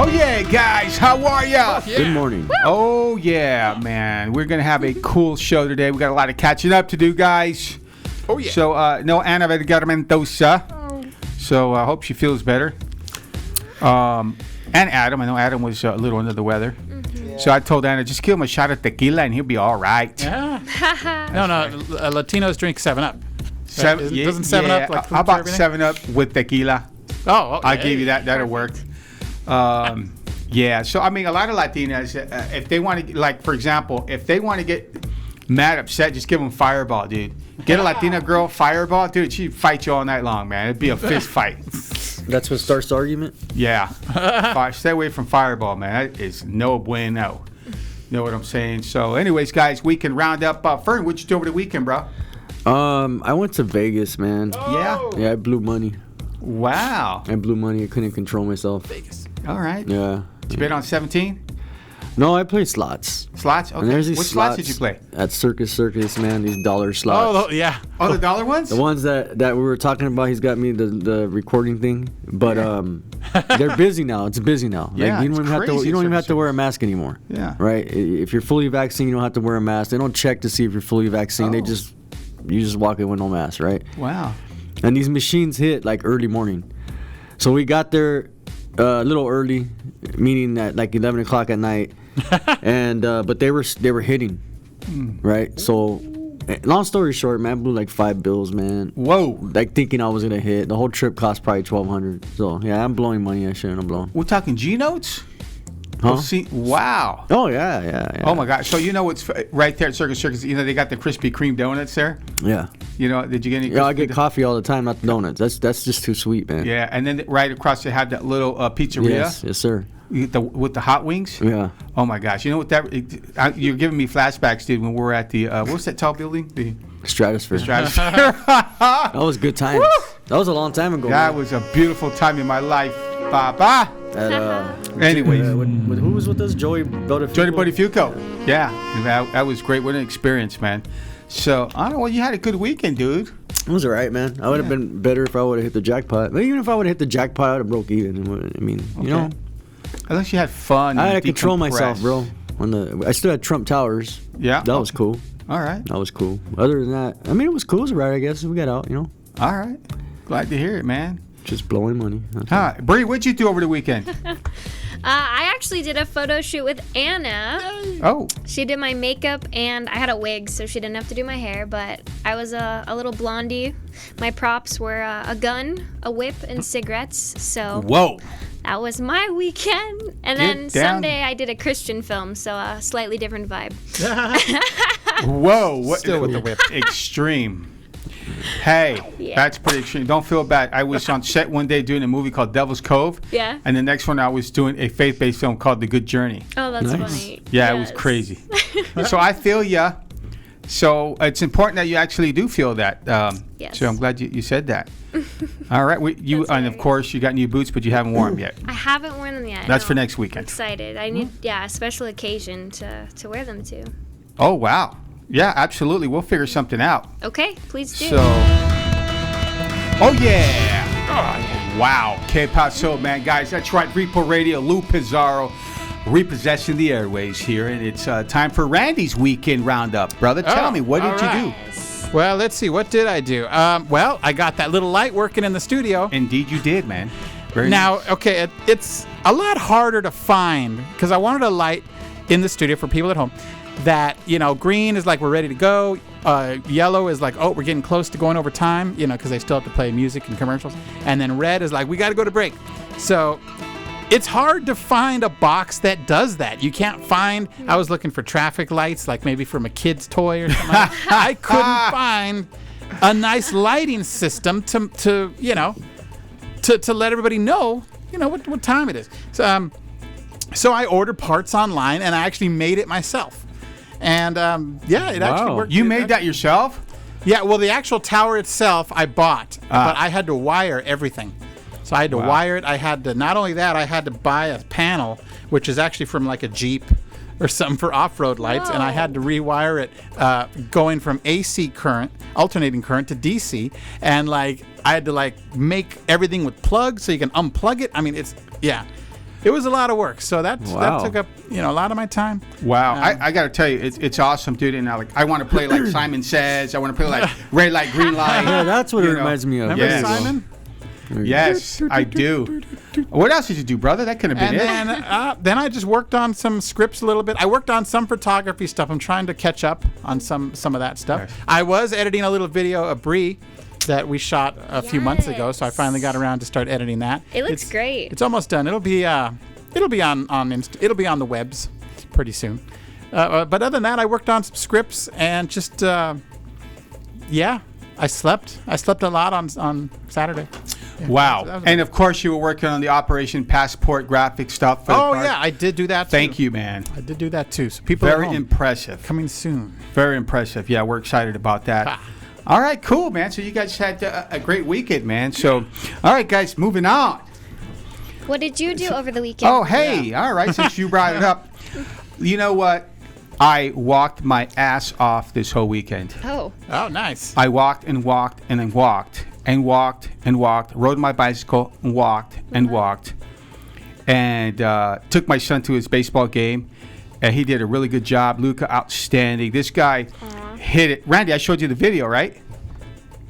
Oh yeah, guys, how are ya? Yeah. Good morning. Oh yeah, man. We're gonna have a cool show today. We got a lot of catching up to do, guys. Oh yeah. So no Ana Vergara-Mendoza. So I hope she feels better. And Adam. I know Adam was a little under the weather. Mm-hmm. So I told Ana, just give him a shot of tequila and he'll be all right. Yeah. No, Latinos drink 7-Up. Yeah, Doesn't 7-Up like how about 7-Up with tequila? Oh, okay. I'll give you that. That'll work. Yeah. So I mean, a lot of Latinas, if they want to, like for example, if they want to get mad, upset, just give them Fireball, dude. Get a Latina girl Fireball, dude. She'd fight you all night long, man. It'd be a fist fight. That's what starts the argument? Yeah. Stay away from Fireball, man. That is no bueno. Know what I'm saying? So, anyways, guys, we can round up. Fern, what'd you do over the weekend, bro? I went to Vegas, man. Yeah. Yeah, I blew money. Wow. I blew money. I couldn't control myself. Vegas. All right. Yeah. Did you bet on 17? No, I played slots. Slots? Okay. And there's these What slots did you play? At Circus, man, these dollar slots. Oh, yeah. Oh, the dollar ones? The ones that we were talking about, he's got me the recording thing. But they're busy now. It's busy now. Yeah, like, you don't even have to wear a mask anymore. Yeah. Right? If you're fully vaccinated, you don't have to wear a mask. They don't check to see if you're fully vaccinated. Oh. You just walk in with no mask, right? Wow. And these machines hit like early morning. So we got there a little early, meaning at like 11 o'clock at night. And but they were hitting, right? So long story short, man, I blew like 5 bills, man. Whoa. Like thinking I was gonna hit. The whole trip cost probably $1,200. So yeah, I'm blowing money I shouldn't have blown. We're talking G notes? Huh? Wow. Oh yeah. Oh my God. So you know what's right there at Circus, you know, they got the Krispy Kreme donuts there? Yeah. You know, did you get any? Yeah, I get coffee all the time, not the donuts. That's just too sweet, man. Yeah, and then right across they had that little pizzeria. Yes, sir. With the hot wings. Yeah. Oh my gosh! You know what you're giving me flashbacks, dude. When we were at the what's that tall building? The Stratosphere. That That was good times. That was a long time ago. That man. was a beautiful time in my life, Papa. Anyways, who was with us? Joey Buttafuoco. Yeah, that was great. What an experience, man. So I don't know. Well, you had a good weekend, dude. It was alright, man. I would have been better if I would have hit the jackpot. But even if I would have hit the jackpot, I would have broke even. I mean, you know. Unless you had fun. I had to control myself, bro. I still had Trump Towers. Yeah. That was cool. All right. That was cool. Other than that, I mean, it was cool. It was alright, I guess. We got out, you know. All right. Glad to hear it, man. Just blowing money. Hi, Bree, what'd you do over the weekend? I actually did a photo shoot with Anna. Oh. She did my makeup, and I had a wig, so she didn't have to do my hair, but I was a little blondie. My props were a gun, a whip, and cigarettes, so Whoa. that was my weekend. And then Get down. Sunday, I did a Christian film, so a slightly different vibe. Whoa. What, Still with the whip. Extreme. Hey, Yeah. that's pretty extreme. Don't feel bad. I was on set one day doing a movie called Devil's Cove. Yeah. And the next one I was doing a faith-based film called The Good Journey. Oh, that's Nice. funny. Yeah, it was crazy. So I feel ya. So it's important that you actually do feel that. Yes. So I'm glad you said that. All right. That's And of right. course, you got new boots, but you haven't worn them yet. I haven't worn them yet. That's no. for next I'm weekend. excited. I need, a special occasion to wear them to. Oh, wow. Yeah, absolutely. We'll figure something out. Okay, please do. So, oh yeah. Oh, wow. Que paso, man. Guys, that's right. Repo Radio, Lou Pizarro, repossessing the airways here. And it's time for Randy's Weekend Roundup. Brother, tell me, what did you do? Yes. Well, let's see. What did I do? Well, I got that little light working in the studio. Indeed, you did, man. Very Now, nice. okay, it's a lot harder to find because I wanted a light in the studio for people at home that, you know, green is like we're ready to go. Yellow is like, oh, we're getting close to going over time, you know, because they still have to play music and commercials. And then red is like, we got to go to break. So it's hard to find a box that does that. You can't find, I was looking for traffic lights, like maybe from a kid's toy or something. I couldn't find a nice lighting system to you know, to let everybody know, you know, what time it is. So I ordered parts online, and I actually made it myself. And yeah, it actually worked. You made that yourself? Yeah, well, the actual tower itself I bought, but I had to wire everything. So I had to wire it. I had to, not only that, I had to buy a panel, which is actually from like a Jeep or something for off-road lights, and I had to rewire it going from AC current, alternating current, to DC, and like I had to like make everything with plugs so you can unplug it. I mean, it's, yeah. it was a lot of work. So that Wow. took up a lot of my time. Wow, I got to tell you, it's awesome, dude. And I want to play like Simon Says. I want to play like red light, green light. Yeah, that's what it You know. reminds me of. Remember Yes. Simon? Yes, I do. What else did you do, brother? That could have been And it. then I just worked on some scripts a little bit. I worked on some photography stuff. I'm trying to catch up on some of that stuff. Nice. I was editing a little video of Bree that we shot a few months ago, so I finally got around to start editing that. It looks great. It's almost done. It'll be on it'll be on the webs pretty soon. But other than that, I worked on some scripts and just I slept. I slept a lot on Saturday. Yeah, Wow. that was And of course, you were working on the Operation Passport graphic stuff. For the Oh car. yeah, I did do that. Thank too. you, man. I did do that too. So people at Very home, impressive. coming soon. Very impressive. Yeah, we're excited about that. Ah. All right, cool, man. So you guys had a great weekend, man. So, all right, guys, moving on. What did you do over the weekend? Oh, hey, all right. Since you brought it up, you know what? I walked my ass off this whole weekend. Oh. Oh, nice. I walked and walked and then walked and walked and walked, rode my bicycle and walked and walked, and took my son to his baseball game, and he did a really good job. Luca, outstanding. This guy hit it. Randy, I showed you the video, right?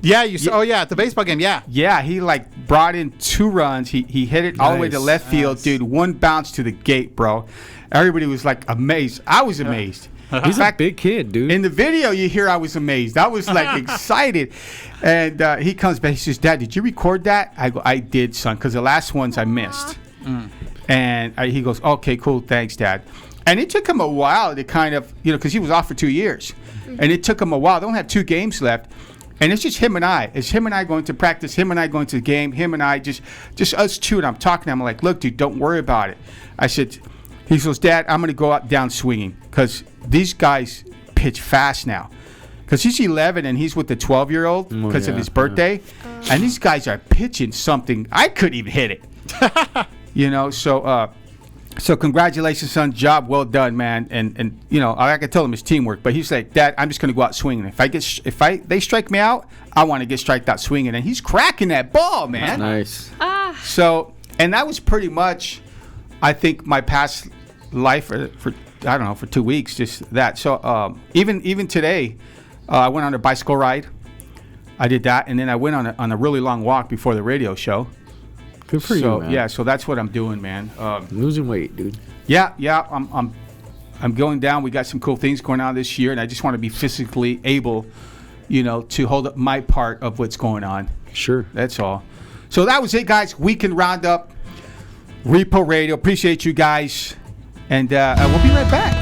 Yeah, you saw. Oh yeah, at the baseball game. Yeah. Yeah, he like brought in 2 runs. He hit it all the way to Nice. left field, dude. 1 bounce to the gate, bro. Everybody was like amazed. I was amazed. He's a big kid, dude. In the video, you hear I was amazed. I was like excited. And he comes back. He says, Dad, did you record that? I go, I did, son, because the last ones I missed. And he goes, okay, cool. Thanks, Dad. And it took him a while to kind of, because he was off for 2 years. And it took him a while. They only have 2 games left. And it's just him and I. It's him and I going to practice, him and I going to the game, him and I, just us two. And I'm talking to him. I'm like, look, dude, don't worry about it. I said, he goes, Dad, I'm going to go out down swinging because these guys pitch fast now. Because he's 11 and he's with the 12-year-old because of his birthday. And these guys are pitching something. I couldn't even hit it. So congratulations, son. Job well done, man. And I could tell him it's teamwork, but he's like, Dad, I'm just gonna go out swinging. If they strike me out, I want to get striked out swinging. And he's cracking that ball, man. Nice. So, and that was pretty much, I think, my past life for I don't know, for 2 weeks, just that. So even today, I went on a bicycle ride. I did that, and then I went on a really long walk before the radio show. Good for you, man. Yeah, so that's what I'm doing, man. Losing weight, dude. Yeah, I'm going down. We got some cool things going on this year, and I just want to be physically able, to hold up my part of what's going on. Sure. That's all. So that was it, guys. Weekend roundup, Repo Radio. Appreciate you guys, and we'll be right back.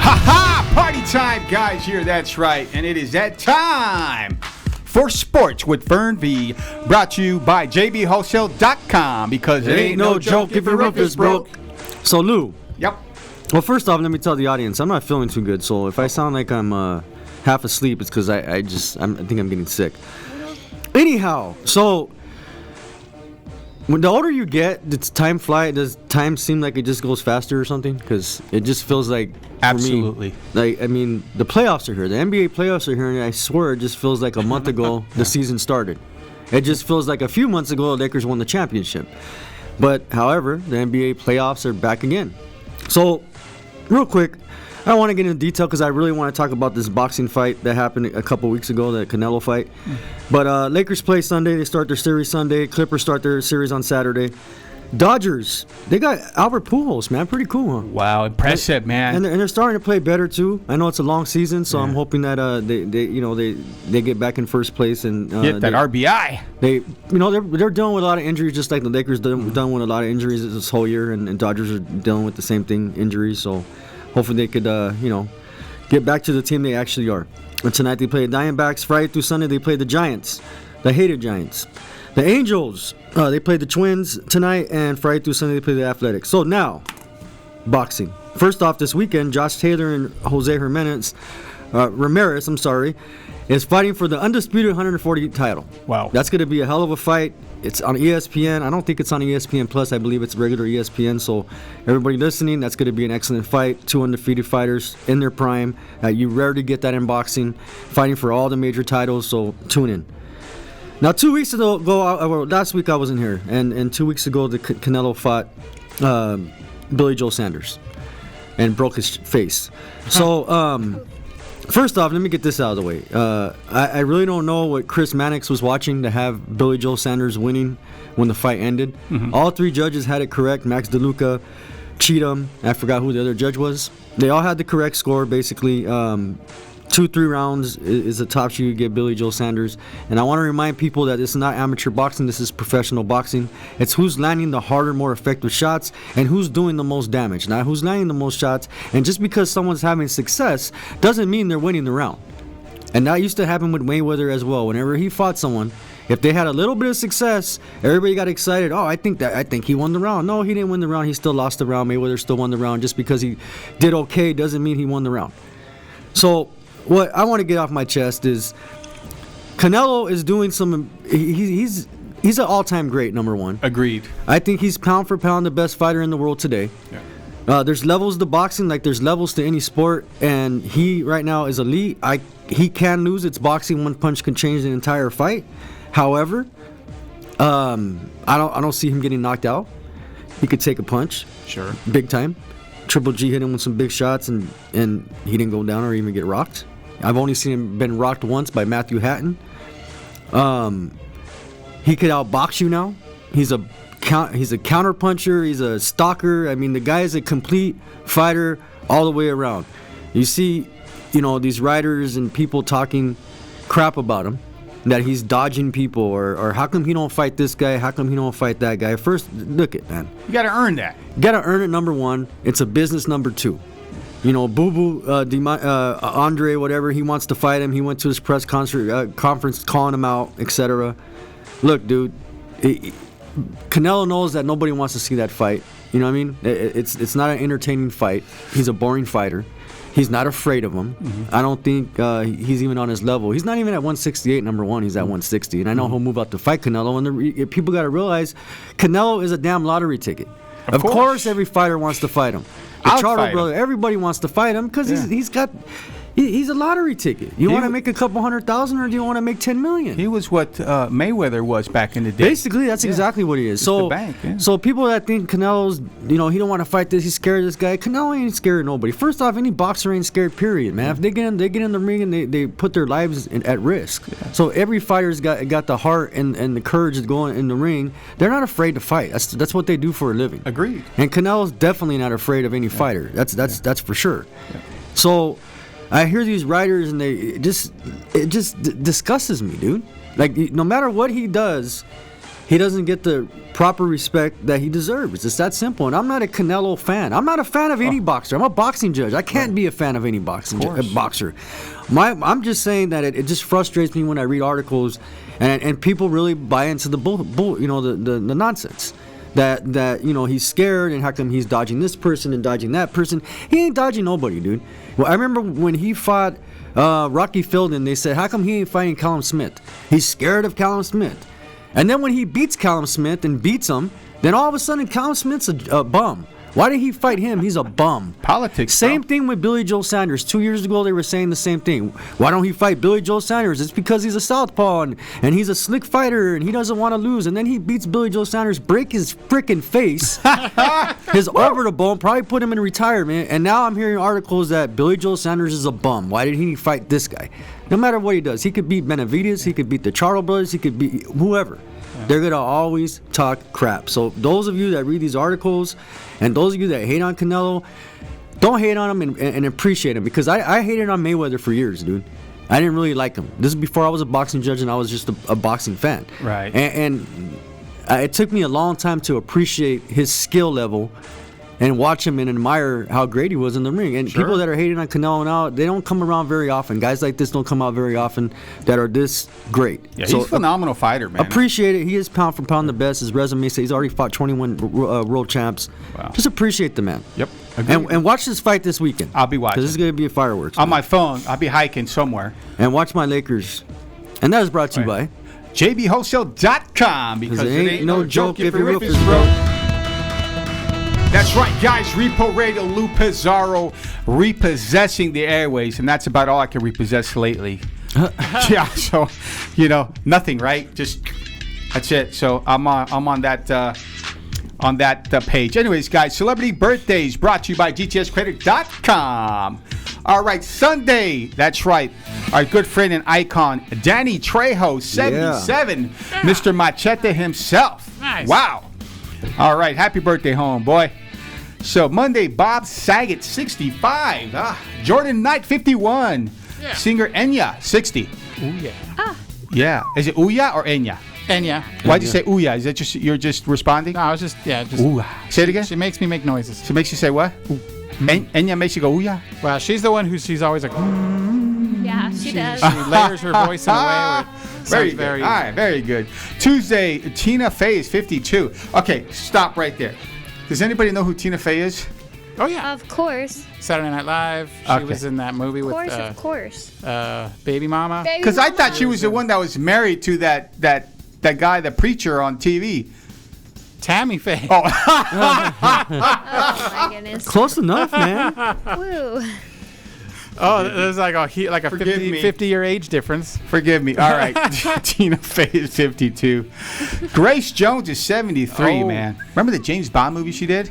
Ha ha! Party time, guys. Here, that's right, and it is that time for Sports with Fern V, brought to you by JBWholesale.com, because it ain't no joke if your roof is broke. So, Lou. Yep. Well, first off, let me tell the audience, I'm not feeling too good. So if I sound like I'm half asleep, it's because I think I'm getting sick. Anyhow, so when the older you get, does time fly? Does time seem like it just goes faster or something? Because it just feels like, Absolutely. for me, the playoffs are here. The NBA playoffs are here, and I swear it just feels like a month ago the season started. It just feels like a few months ago the Lakers won the championship. But, however, the NBA playoffs are back again. So, real quick, I don't want to get into detail because I really want to talk about this boxing fight that happened a couple weeks ago, the Canelo fight. But Lakers play Sunday. They start their series Sunday. Clippers start their series on Saturday. Dodgers, they got Albert Pujols, man. Pretty cool, huh? Wow, impressive, man. And they're starting to play better too. I know it's a long season, so I'm hoping that they get back in first place and Get that RBI. they're dealing with a lot of injuries, just like the Lakers done with a lot of injuries this whole year, and Dodgers are dealing with the same thing, injuries. So hopefully they could get back to the team they actually are. And tonight they play the Diamondbacks. Friday through Sunday they play the Giants, the hated Giants. The Angels, they play the Twins tonight, and Friday through Sunday they play the Athletics. So now, boxing. First off, this weekend, Josh Taylor and Jose Ramirez, is fighting for the undisputed 140 title. Wow. That's going to be a hell of a fight. It's on ESPN. I don't think it's on ESPN Plus. I believe it's regular ESPN. So everybody listening, that's going to be an excellent fight. 2 undefeated fighters in their prime. You rarely get that in boxing, fighting for all the major titles. So tune in. Now, 2 weeks ago, last week I wasn't here, and 2 weeks ago the Canelo fought Billy Joe Sanders and broke his face. So, first off, let me get this out of the way. I really don't know what Chris Mannix was watching to have Billy Joe Sanders winning when the fight ended. All three judges had it correct. Max DeLuca, Cheatham, I forgot who the other judge was. They all had the correct score, basically. 2-3 rounds is the top you get Billy Joe Sanders. And I want to remind people that this is not amateur boxing, this is professional boxing. It's who's landing the harder, more effective shots and who's doing the most damage, not who's landing the most shots. And just because someone's having success doesn't mean they're winning the round. And that used to happen with Mayweather as well. Whenever he fought someone, if they had a little bit of success, everybody got excited. Oh, I think he won the round. No, he didn't win the round. He still lost the round. Mayweather still won the round. Just because he did okay doesn't mean he won the round. So what I want to get off my chest is Canelo is doing some. He's an all-time great, number one. Agreed. I think he's pound for pound the best fighter in the world today. Yeah. There's levels to boxing, like there's levels to any sport, and he right now is elite. He can lose. It's boxing. One punch can change the entire fight. However, I don't see him getting knocked out. He could take a punch. Sure. Big time. Triple G hit him with some big shots, and he didn't go down or even get rocked. I've only seen him been rocked once by Matthew Hatton. He could outbox you now. He's a counter puncher. He's a stalker. I mean, the guy is a complete fighter all the way around. You see, these writers and people talking crap about him, that he's dodging people, or how come he don't fight this guy? How come he don't fight that guy? First, look it, man. You got to earn that. You got to earn it, number one. It's a business, number two. Boo Boo, Andre, whatever, he wants to fight him. He went to his press conference calling him out, etc. Look, dude, Canelo knows that nobody wants to see that fight. You know what I mean? It's not an entertaining fight. He's a boring fighter. He's not afraid of him. I don't think he's even on his level. He's not even at 168, number one. He's at 160. And I know he'll move up to fight Canelo. And people got to realize Canelo is a damn lottery ticket. Of course, every fighter wants to fight him. The Charlo brother, everybody wants to fight him because he's a lottery ticket. You want to make a couple $100,000, or do you want to make $10 million? He was what Mayweather was back in the day. Basically, that's exactly what he is. So, the bank, yeah. So people that think Canelo's, he don't want to fight this, he's scared of this guy. Canelo ain't scared of nobody. First off, any boxer ain't scared. Period, man. If they get in the ring and they put their lives at risk. Yeah. So every fighter's got the heart and the courage to go in the ring. They're not afraid to fight. That's what they do for a living. Agreed. And Canelo's definitely not afraid of any fighter. That's for sure. Yeah. So I hear these writers and it just disgusts me, dude. Like, no matter what he does, he doesn't get the proper respect that he deserves. It's that simple. And I'm not a Canelo fan. I'm not a fan of any boxer. I'm a boxing judge. I can't be a fan of any boxer. I'm just saying that it just frustrates me when I read articles and people really buy into the the nonsense. That he's scared, and how come he's dodging this person and dodging that person? He ain't dodging nobody, dude. Well, I remember when he fought Rocky Fielding, they said, how come he ain't fighting Callum Smith? He's scared of Callum Smith. And then when he beats Callum Smith and beats him, then all of a sudden Callum Smith's a bum. Why did he fight him? He's a bum. Politics. Same thing with Billy Joe Sanders. 2 years ago, they were saying the same thing. Why don't he fight Billy Joe Sanders? It's because he's a southpaw and he's a slick fighter and he doesn't want to lose. And then he beats Billy Joe Sanders, break his freaking face, his orbital, probably put him in retirement. And now I'm hearing articles that Billy Joe Sanders is a bum. Why did he fight this guy? No matter what he does, he could beat Benavidez, he could beat the Charlo brothers, he could beat whoever. They're going to always talk crap. So those of you that read these articles and those of you that hate on Canelo, don't hate on him and appreciate him, because I hated on Mayweather for years, dude. I didn't really like him. This is before I was a boxing judge and I was just a boxing fan. Right. And it took me a long time to appreciate his skill level and watch him and admire how great he was in the ring. And people that are hating on Canelo now, they don't come around very often. Guys like this don't come out very often that are this great. Yeah, he's a phenomenal fighter, man. Appreciate it. He is pound for pound the best. His resume says he's already fought 21 world champs. Wow. Just appreciate the man. Yep. And watch this fight this weekend. I'll be watching. Because this is going to be a fireworks. On my phone. I'll be hiking somewhere. And watch my Lakers. And that is brought to you by JBWholesale.com, because it ain't no joke if your roof is broke. That's right, guys. Repo Radio, Lou Pizarro, repossessing the airways, and that's about all I can repossess lately. Yeah, so nothing, right? Just that's it. So I'm on that on that page. Anyways, guys, celebrity birthdays brought to you by GTScredit.com. All right, Sunday. That's right. Our good friend and icon, Danny Trejo, 77. Mr. Machete himself. Nice. Wow. All right, happy birthday, homeboy. So Monday, Bob Saget, 65. Jordan Knight, 51. Yeah. Singer Enya, 60. Ooh, yeah. Yeah. Is it Ouya or Enya? Enya. Why'd you say Ouya? Is that just you're just responding? No, I was just Ouya. Say it again. She makes me make noises. She makes you say what? Enya makes you go Ouya? Well, she's the one she's always like. Yeah, she does. She layers her voice in a way where it Very sounds good. very. All right, very good. Tuesday, Tina Fey is 52. Okay, stop right there. Does anybody know who Tina Fey is? Oh yeah. Of course. Saturday Night Live. She Okay. was in that movie with Of course. Baby Mama. Because I thought she was the one that was married to that guy, the preacher on TV. Tammy Faye. Oh, Oh my goodness. Close enough, man. Woo. Oh, there's like a Forgive me. 50-year age difference. forgive me. All right, Tina Fey is 52. Grace Jones is 73, Oh. man. Remember the James Bond movie she did?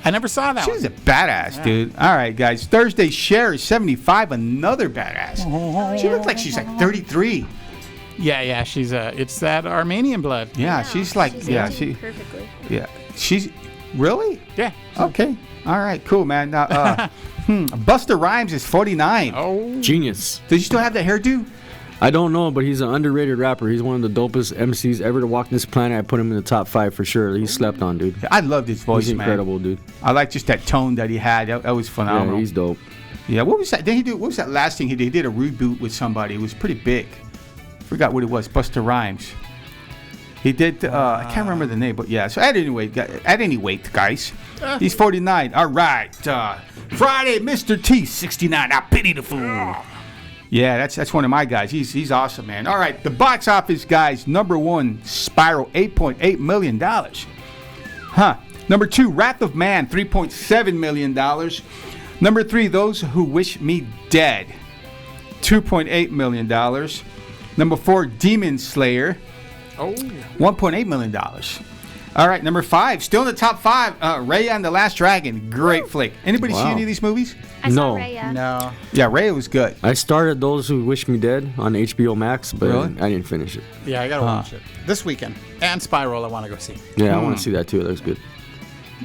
I never saw that She one. was a badass, dude. All right, guys. Thursday, Cher is 75, another badass. She looks like she's like 33. Yeah. She's it's that Armenian blood. Yeah, she's like, aging perfectly. she's really? Yeah. Okay. All right, cool, man. Busta Rhymes is 49. Oh. Genius. Does he still have that hairdo? I don't know, but he's an underrated rapper. He's one of the dopest MCs ever to walk this planet. I put him in the top 5 for sure. He's slept on, dude. I loved his voice, He's man. incredible, dude. I like just that tone that he had. That was phenomenal. Yeah, he's dope. Yeah, what was that? What was that last thing he did? He did a reboot with somebody. It was pretty big. Forgot what it was. Busta Rhymes. He did. I can't remember the name, but yeah. So at any rate, guys, he's 49. All right. Friday, Mr. T, 69. I pity the fool. Yeah, that's one of my guys. He's awesome, man. All right, the box office guys. Number 1, Spiral, $8.8 million. Number 2, Wrath of Man, $3.7 million. Number 3, Those Who Wish Me Dead, $2.8 million. Number 4, Demon Slayer, $1.8 million. All right, number 5, still in the top 5, Raya and the Last Dragon. Great flick. Anybody see Wow. any of these movies? I saw No. Raya. No. Yeah, Raya was good. I started Those Who Wish Me Dead on HBO Max, but Really? I didn't finish it. Yeah, I gotta watch it this weekend. And Spiral, I want to go see. Yeah, I want to see that too. It looks good.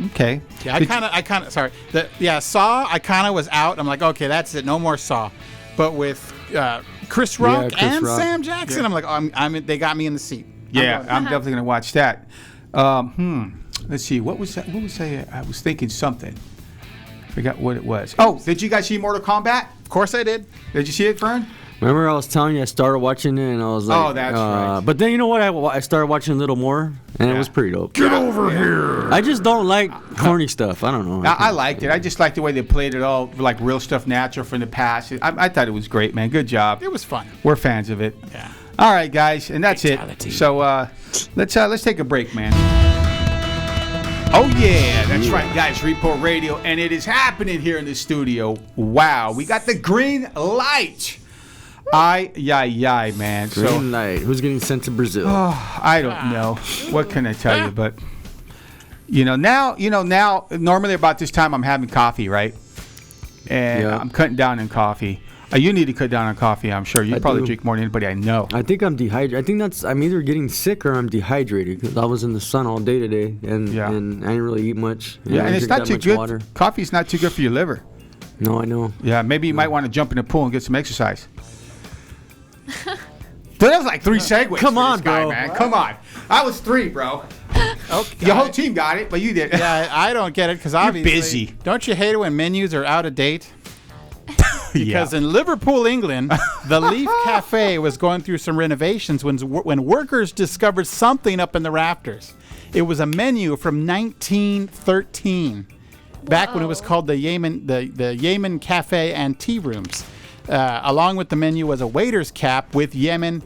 Okay. Yeah, I kind of. Sorry. Saw. I kind of was out. I'm like, okay, that's it. No more Saw. But with Chris Rock Chris and Rock. Sam Jackson, I'm like, they got me in the seat. Yeah, I'm definitely gonna watch that. Let's see. What was that? I was thinking something. Forgot what it was. Oh, did you guys see Mortal Kombat? Of course, I did. Did you see it, Fern? Remember I was telling you I started watching it and I was like, Oh, that's right. But then you know what? I started watching a little more and it was pretty dope. Get over here. I just don't like corny stuff. I don't know. I liked it. I just liked the way they played it all, like real stuff, natural from the past. I thought it was great, man. Good job. It was fun. We're fans of it. Yeah. All right, guys, and that's Fatality. it. So let's take a break, man. Oh yeah, that's right, guys. Repo Radio, and it is happening here in the studio. Wow, we got the green light. Man. So Green light. Who's getting sent to Brazil? I don't know. What can I tell you? But now normally about this time I'm having coffee, right? And Yeah. I'm cutting down on coffee. You need to cut down on coffee, I'm sure. You I probably do. drink more than anybody I know. I think I'm dehydrated. I think I'm either getting sick or I'm dehydrated because I was in the sun all day today and I didn't really eat much. Yeah, I and it's didn't not drink too that much good. water. Coffee's not too good for your liver. No, I know. Yeah, maybe you might want to jump in the pool and get some exercise. Dude, that was like 3 segues. Come for on, this guy, bro. man. Come on. I was 3, bro. Okay. Your whole team got it, but you did. Yeah, I don't get it because obviously. busy. Don't you hate it when menus are out of date? Yeah. Because in Liverpool, England, the Leaf Cafe was going through some renovations when workers discovered something up in the rafters. It was a menu from 1913, back when it was called the Yemen Cafe and Tea Rooms. Along with the menu was a waiter's cap with Yemen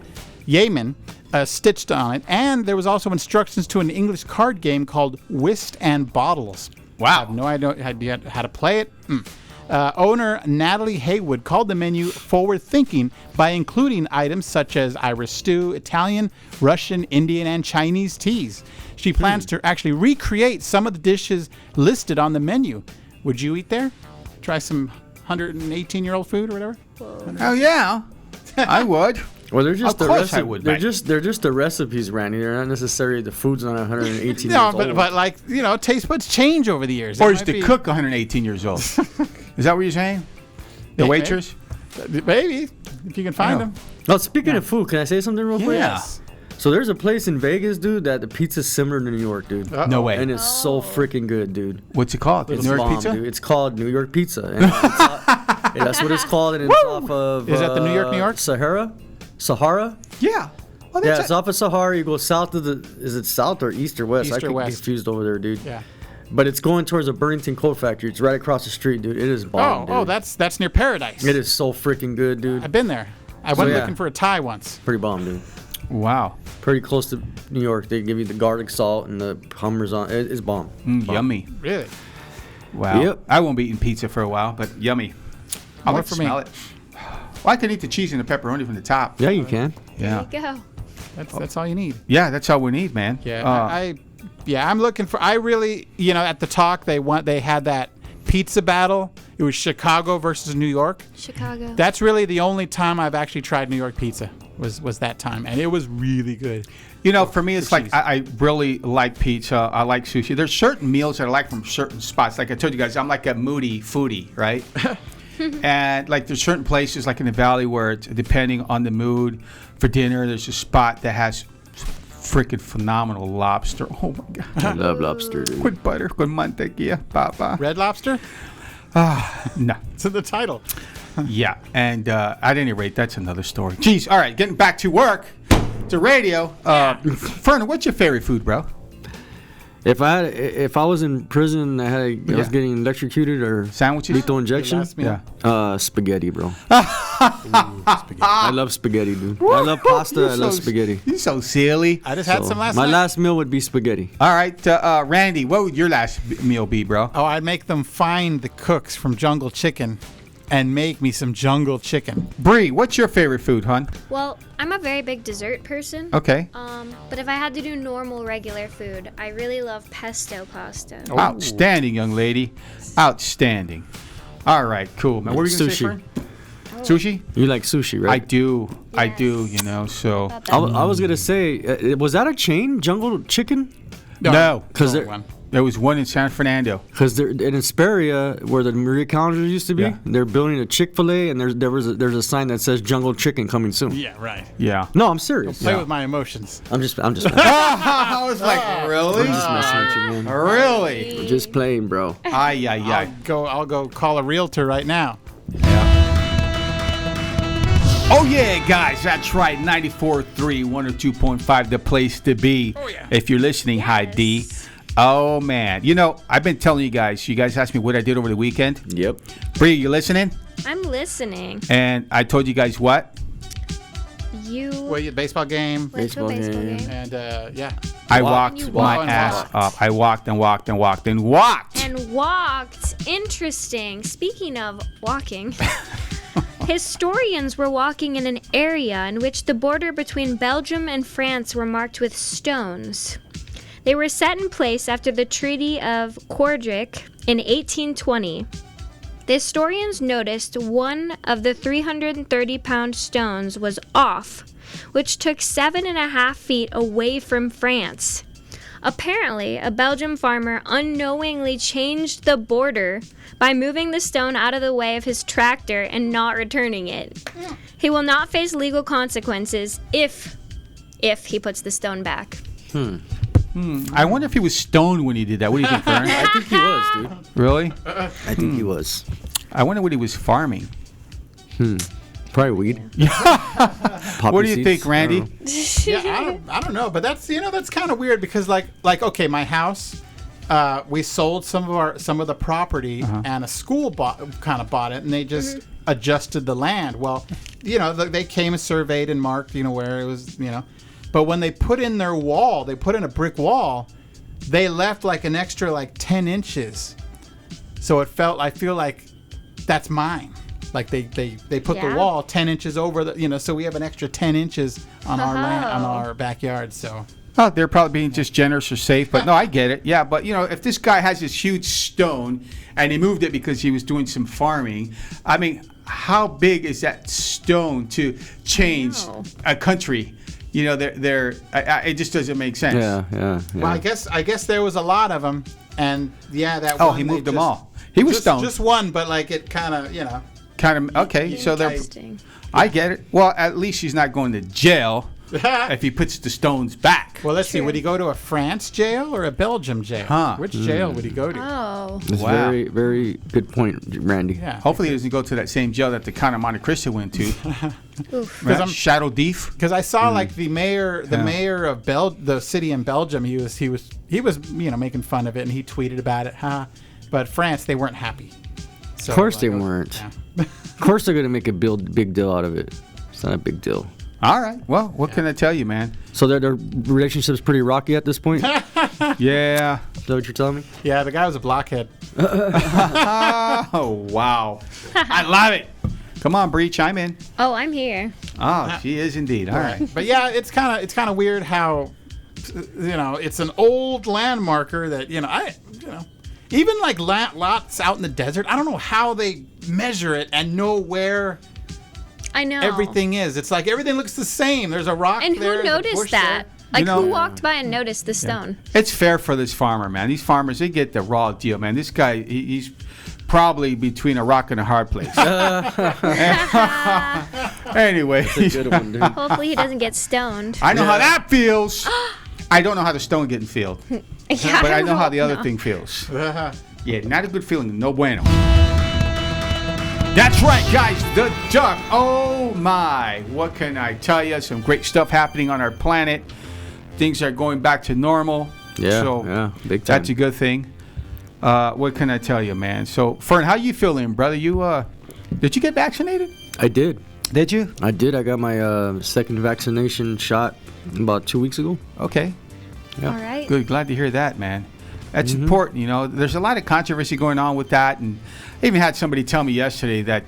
stitched on it, and there was also instructions to an English card game called Whist and Bottles. I Wow. have no idea how to play it. Owner Natalie Haywood called the menu forward-thinking by including items such as Irish stew, Italian, Russian, Indian, and Chinese teas. She plans to actually recreate some of the dishes listed on the menu. Would you eat there? Try some 118-year-old food or whatever? Oh yeah, I would. Well, they're just Of course I would, they're mate. just the recipes, Randy. They're not necessarily the food's not 118 No, years old. but like, taste buds change over the years. Or It is might the be- cook 118 years old? Is that what you're saying? The Maybe. waitress? Maybe, if you can find them. Oh, speaking of food, can I say something real quick? Yeah. So there's a place in Vegas, dude, that the pizza's similar to New York, dude. No way. And it's so freaking good, dude. What's it called? It's New York bomb, pizza? dude. It's called New York Pizza. And that's what it's called, and it's off of. Is that the New York, New York? Sahara? Yeah. Oh, Yeah, that's it's off of Sahara. You go south of the. Is it south or east or west? East I or get west. confused over there, dude. Yeah. But it's going towards a Burlington coat factory. It's right across the street, dude. It is bomb, dude. Oh, that's near Paradise. It is so freaking good, dude. I've been there. I went yeah. looking for a tie once. Pretty bomb, dude. Wow. Pretty close to New York. They give you the garlic salt and the hummers on. It's bomb. Bomb. Yummy. Really? Wow. Yep. I won't be eating pizza for a while, but yummy. I More like to for me. smell it. Well, I can eat the cheese and the pepperoni from the top. Yeah, you can. Yeah. There you go. That's all you need. Yeah, that's all we need, man. Yeah, I'm looking for. I really, at the talk they had that pizza battle. It was Chicago versus New York. Chicago. That's really the only time I've actually tried New York pizza. Was that time, and it was really good. For me, it's like cheese. I really like pizza. I like sushi. There's certain meals that I like from certain spots. Like I told you guys, I'm like a moody foodie, right? And like there's certain places like in the valley where it's depending on the mood for dinner. There's a spot that has freaking phenomenal lobster. Oh my god! I love lobster, dude. With butter, with mantequilla, papa. Red Lobster. No. It's in the title. Yeah, and at any rate, that's another story. Jeez, all right, getting back to work, to radio. Fern, what's your favorite food, bro? If I was in prison, I was getting electrocuted or Sandwiches? lethal injection. last meal? Yeah. Spaghetti, bro. I love spaghetti, dude. I love pasta. I love spaghetti. You're so silly. I just had some last My night. last meal would be spaghetti. All right, Randy, what would your last meal be, bro? Oh, I'd make them find the cooks from Jungle Chicken and make me some jungle chicken. Bree, what's your favorite food, hon? Well, I'm a very big dessert person. Okay. But if I had to do normal, regular food, I really love pesto pasta. Oh. Outstanding, young lady. Outstanding. All right, cool, man. What were you going to say, Sushi. Fern? Sushi? You like sushi, I right? do. I Yes. do, so. About I, that. I was gonna say, was that a chain, Jungle Chicken? No. Because Only one. There was one in San Fernando. Because in Hesperia, where the Maria Calendar used to be, Yeah. they're building a Chick-fil-A, and there's a sign that says Jungle Chicken coming soon. Yeah, right. Yeah. No, I'm serious. Play with my emotions. I'm just messing I was like, really? with you, man. Really? Just playing, bro. Ay, ay, ay. I'll go call a realtor right now. Oh, yeah, guys, that's right. 94.3, 102.5, the place to be. Oh, yeah. If you're listening, hi, D. Oh, man. I've been telling you guys asked me what I did over the weekend. Yep. Bree, you listening? I'm listening. And I told you guys what? You Well, you baseball game, went to a baseball baseball game. game. and yeah. I Walked. walked You my walked. ass up. I walked and walked and walked and walked. And walked. Interesting. Speaking of walking, historians were walking in an area in which the border between Belgium and France were marked with stones. They were set in place after the Treaty of Quordric in 1820. The historians noticed one of the 330-pound stones was off, which took 7.5 feet away from France. Apparently, a Belgian farmer unknowingly changed the border by moving the stone out of the way of his tractor and not returning it. He will not face legal consequences if he puts the stone back. I wonder if he was stoned when he did that. What do you think, Fern? I think he was, dude. Really? I think he was. I wonder what he was farming. Probably weed. What do you think, Randy? Yeah, I don't know, but that's that's kind of weird because like okay, my house, we sold some of the property and a school bought it, and they just adjusted the land. Well, they came and surveyed and marked where it was but when they put in their wall, they put in a brick wall, they left like an extra 10 inches. So I feel like that's mine. Like they put Yeah. the wall 10 inches over the, so we have an extra 10 inches on our land, on Oh. our backyard. So Oh, they're probably being just generous or safe, but no, I get it. Yeah, but if this guy has this huge stone and he moved it because he was doing some farming, I mean, how big is that stone to change know. a country? It just doesn't make sense. Yeah. well, I guess there was a lot of them, and that. Oh, one, he they moved them just- all. He was just, stoned. Just one, but like it kind of Kind of okay. So they're. Interesting. I get it. Well, at least he's not going to jail if he puts the stones back. Well, let's see. True. Would he go to a France jail or a Belgium jail? Huh. Which jail would he go to? Oh. That's Wow. very, very good point, Randy. Yeah. Hopefully, he doesn't go to that same jail that the Count of Monte Cristo went to. Oof. Right? I'm- Shadow Thief. Because I saw like the mayor Yeah. of the city in Belgium. He was making fun of it, and he tweeted about it. But France, they weren't happy. So, Of course they like, weren't. yeah. Of course they're gonna make a big deal out of it. It's not a big deal. All right. Well, what can I tell you, man? So their relationship's pretty rocky at this point. Is Yeah. that what you're telling me? Yeah, the guy was a blockhead. Oh, wow. I love it. Come on, Bree, chime in. Oh, I'm here. Oh, she is indeed. All right. But yeah, it's kind of weird how it's an old landmarker that even like lots out in the desert. I don't know how they measure it and know where I know. everything is. It's like everything looks the same. There's a rock And there. who there's a noticed bush that? there. Like, know- who walked by and noticed the stone? It's fair for this farmer, man. These farmers, they get the raw deal, man. This guy, he's probably between a rock and a hard place. Anyway, Good one, dude. Hopefully, he doesn't get stoned. I know how that feels. I don't know how the stone getting filled, Yeah, but I know how the hope other not. thing feels. Yeah, not a good feeling. No bueno. That's right, guys. The duck. Oh, my. What can I tell you? Some great stuff happening on our planet. Things are going back to normal. Yeah, So yeah, big time. that's a good thing. What can I tell you, man? So, Fern, how you feeling, brother? Did you get vaccinated? I did. Did you? I did. I got my second vaccination shot about 2 weeks ago. Okay. Yeah. All right. Good. Glad to hear that, man. That's important. There's a lot of controversy going on with that, and I even had somebody tell me yesterday that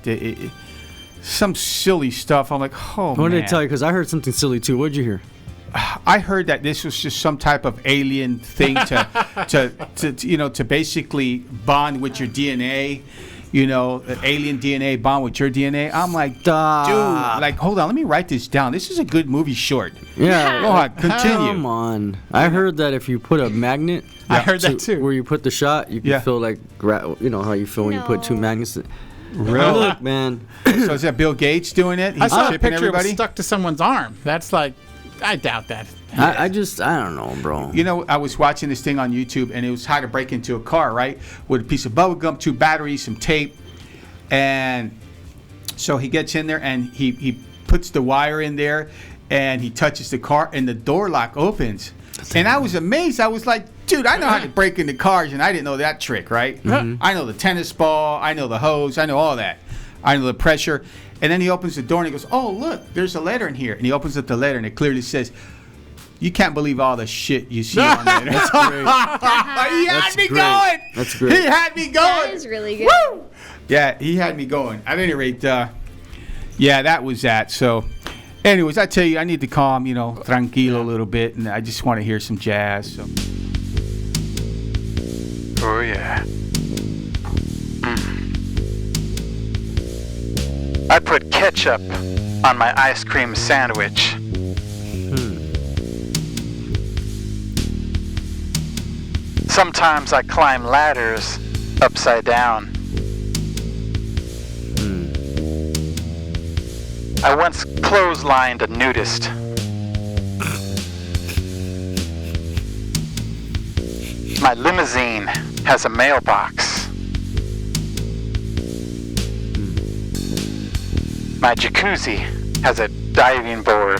some silly stuff. I'm like, oh, What man. did I tell you? Because I heard something silly too. What did you hear? I heard that this was just some type of alien thing to basically bond with your DNA. Alien DNA bond with your DNA. I'm like, dude, like, hold on, let me write this down. This is a good movie short. Yeah. Go on, continue. Come on. I heard that if you put a magnet, I heard that too. where you put the shot, you can Yeah. feel like how you feel when you put two No. magnets. Really? Look, man. So is that Bill Gates doing it? I He's saw a chipping picture it was everybody. stuck to someone's arm. That's like, I doubt that. I don't know, bro. I was watching this thing on YouTube, and it was how to break into a car, right? With a piece of bubble gum, 2 batteries, some tape, and so he gets in there and he puts the wire in there, and he touches the car, and the door lock opens. And I was amazed. I was like, dude, I know how to break into cars, and I didn't know that trick, right? I know the tennis ball, I know the hose, I know all that. I know the pressure. And then he opens the door and he goes, oh, look, there's a letter in here. And he opens up the letter, and it clearly says, you can't believe all the shit you see on there. That's great. He had That's me great. going. That's great. He had me That going. is really good. Woo! Yeah, he had me going. At any rate, yeah, that was that. So, anyways, I tell you, I need to calm, tranquilo a little bit, and I just want to hear some jazz. So. Oh yeah. I put ketchup on my ice cream sandwich. Sometimes I climb ladders upside down. I once clotheslined a nudist. My limousine has a mailbox. My jacuzzi has a diving board.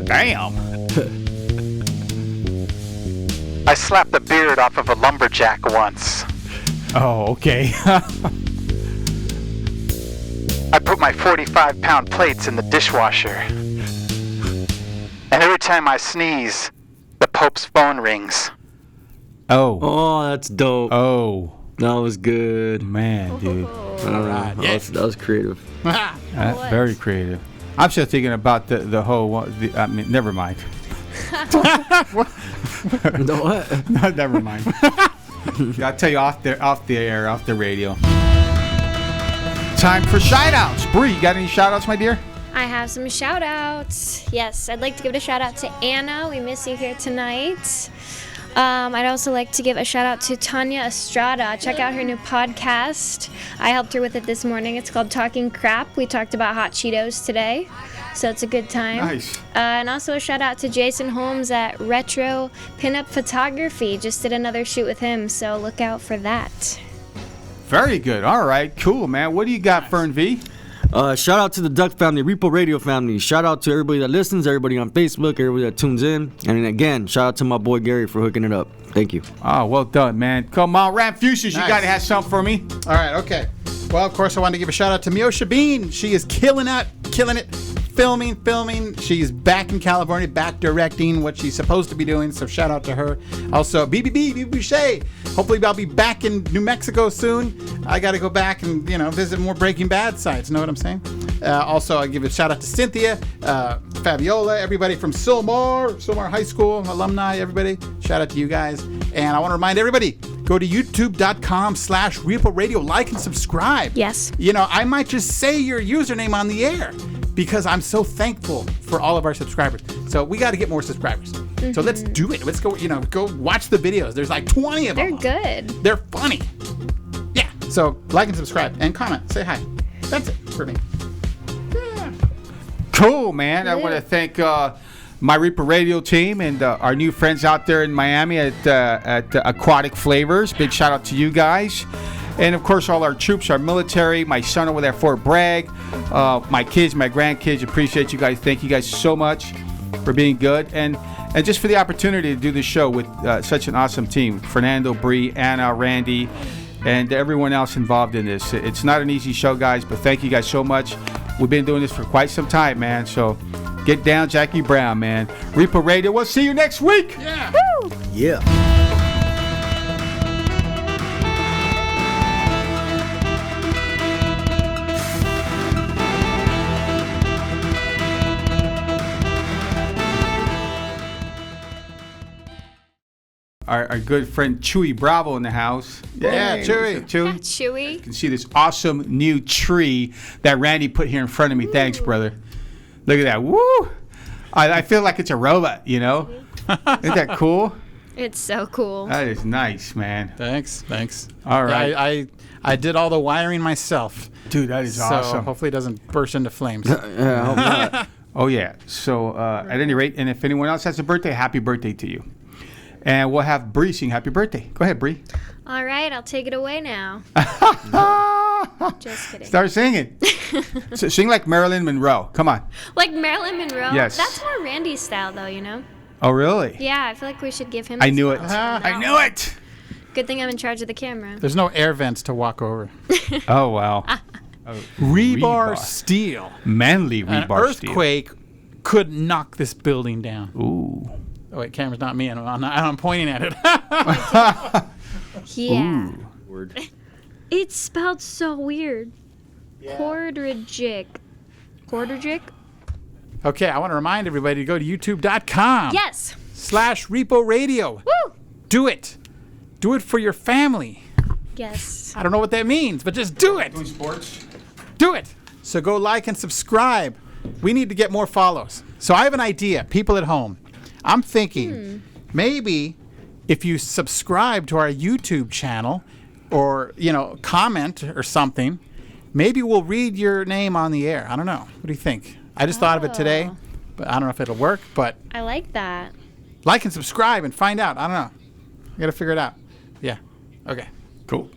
Damn. I slapped the beard off of a lumberjack once. Oh, okay. I put my 45-pound plates in the dishwasher. And every time I sneeze, the Pope's phone rings. Oh. Oh, that's dope. Oh. That was good. Man, dude. right. That was creative. Very creative. I'm still thinking about the whole. I mean, never mind. The what? No, never mind. I'll tell you off the radio. Time for shout-outs. Bree, you got any shout-outs, my dear? I have some shout outs. Yes, I'd like to give a shout out to Anna. We miss you here tonight. I'd also like to give a shout out to Tanya Estrada. Check out her new podcast. I helped her with it this morning. It's called Talking Crap. We talked about hot Cheetos today, so it's a good time. Nice. And also a shout out to Jason Holmes at Retro Pinup Photography. Just did another shoot with him, so look out for that. Very good. All right. Cool, man. What do you got, Fern V? Shout out to the Duck family, Repo Radio family. Shout out to everybody that listens, everybody on Facebook, everybody that tunes in. And then again, shout out to my boy Gary for hooking it up. Thank you. Oh, well done, man. Come on, Ramfuses, you Nice. got to have something for me. All right, okay. Well, of course, I wanted to give a shout out to Miosha Bean. She is killing it, filming. She's back in California, back directing what she's supposed to be doing. So shout out to her. Also, BB Boucher. Hopefully, I'll be back in New Mexico soon. I got to go back and visit more Breaking Bad sites. Know what I'm saying? Also, I give a shout out to Cynthia, Fabiola, everybody from Sylmar High School alumni. Everybody, shout out to you guys. And I want to remind everybody. Go to youtube.com/Repo Radio. Like and subscribe. Yes. I might just say your username on the air because I'm so thankful for all of our subscribers. So we got to get more subscribers. Mm-hmm. So let's do it. Let's go, go watch the videos. There's like 20 of them. They're good. They're funny. Yeah. So like and subscribe and comment. Say hi. That's it for me. Cool, man. I want to thank my Reaper Radio team and our new friends out there in Miami at Aquatic Flavors. Big shout out to you guys. And, of course, all our troops, our military, my son over there at Fort Bragg, my kids, my grandkids. Appreciate you guys. Thank you guys so much for being good. And just for the opportunity to do this show with such an awesome team. Fernando, Bree, Anna, Randy, and everyone else involved in this. It's not an easy show, guys, but thank you guys so much. We've been doing this for quite some time, man. So get down, Jackie Brown, man. Repo Radio. We'll see you next week. Yeah. Woo! Yeah. Our good friend Chewy Bravo in the house. Yeah, Hey, Chewy. what's up, Chewy. Chewy. You can see this awesome new tree that Randy put here in front of me. Thanks, brother. Look at that. Woo! I feel like it's a robot, Isn't that cool? It's so cool. That is nice, man. Thanks. All right. Yeah, I did all the wiring myself. Dude, that is So awesome. hopefully it doesn't burst into flames. Yeah, I hope not. Oh, yeah. So, at any rate, and if anyone else has a birthday, happy birthday to you. And we'll have Bree sing happy birthday. Go ahead, Bree. All right, I'll take it away now. Just kidding. Start singing. Sing like Marilyn Monroe. Come on. Like Marilyn Monroe? Yes. That's more Randy's style, though, Oh, really? Yeah, I feel like we should give him I this knew it. one. I knew it. Good thing I'm in charge of the camera. There's no air vents to walk over. Oh, wow. Rebar steel. Manly An rebar steel. earthquake could knock this building down. Ooh. Oh, wait, camera's not me. I'm pointing at it. Yeah. Word. It's spelled so weird. Quarterjick. Quarterjick? Okay, I want to remind everybody to go to youtube.com. Yes. /Repo Radio. Woo! Do it. Do it for your family. Yes. I don't know what that means, but just do it. Doing sports? Do it. So go like and subscribe. We need to get more follows. So I have an idea, people at home. I'm thinking maybe if you subscribe to our YouTube channel or, comment or something, maybe we'll read your name on the air. I don't know. What do you think? I just thought of it today, but I don't know if it'll work. But I like that. like and subscribe and find out. I don't know. I got to figure it out. Yeah. Okay. Cool.